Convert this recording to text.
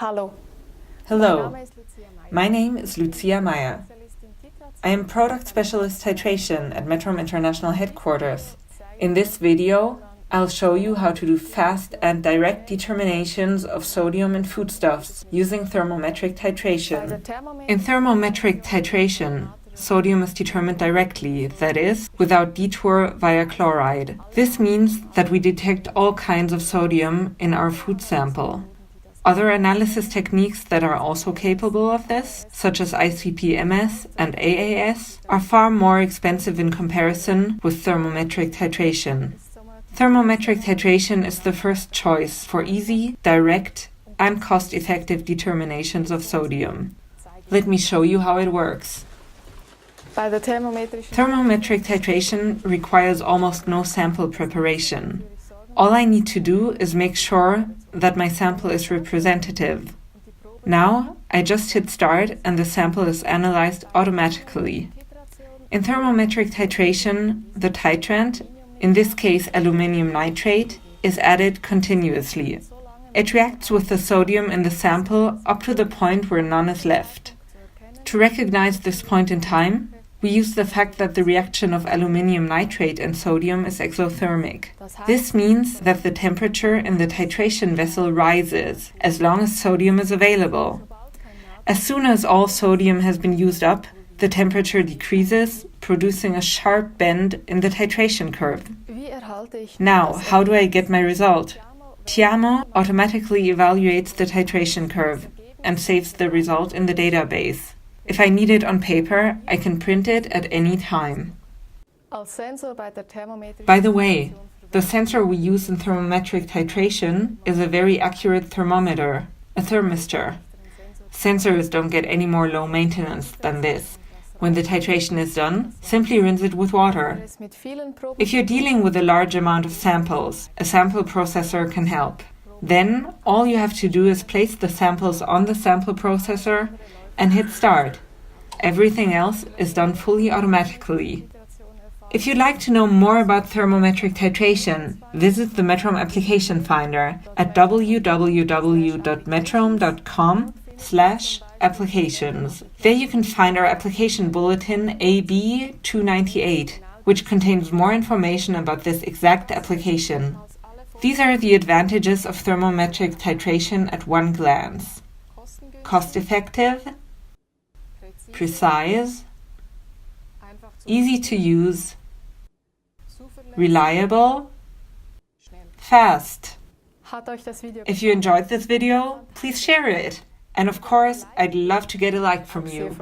Hallo. Hello, my name is Lucia Meyer. I am Product Specialist Titration at Metrom International Headquarters. In this video, I'll show you how to do fast and direct determinations of sodium in foodstuffs using thermometric titration. In thermometric titration, sodium is determined directly, that is, without detour via chloride. This means that we detect all kinds of sodium in our food sample. Other analysis techniques that are also capable of this, such as ICP-MS and AAS, are far more expensive in comparison with thermometric titration. Thermometric titration is the first choice for easy, direct, and cost-effective determinations of sodium. Let me show you how it works. Thermometric titration requires almost no sample preparation. All I need to do is make sure that my sample is representative. Now, I just hit start and the sample is analyzed automatically. In thermometric titration, the titrant, in this case aluminium nitrate, is added continuously. It reacts with the sodium in the sample up to the point where none is left. To recognize this point in time, we use the fact that the reaction of aluminium nitrate and sodium is exothermic. This means that the temperature in the titration vessel rises as long as sodium is available. As soon as all sodium has been used up, the temperature decreases, producing a sharp bend in the titration curve. Now, how do I get my result? Tiamo automatically evaluates the titration curve and saves the result in the database. If I need it on paper, I can print it at any time. By the way, the sensor we use in thermometric titration is a very accurate thermometer, a thermistor. Sensors don't get any more low maintenance than this. When the titration is done, simply rinse it with water. If you're dealing with a large amount of samples, a sample processor can help. Then, all you have to do is place the samples on the sample processor and hit start. Everything else is done fully automatically. If you'd like to know more about thermometric titration, visit the Metrom application finder at www.metrom.com/applications. There you can find our application bulletin AB 298, which contains more information about this exact application. These are the advantages of thermometric titration at one glance. Cost-effective, precise, easy to use, reliable, fast. If you enjoyed this video, please share it. And of course, I'd love to get a like from you.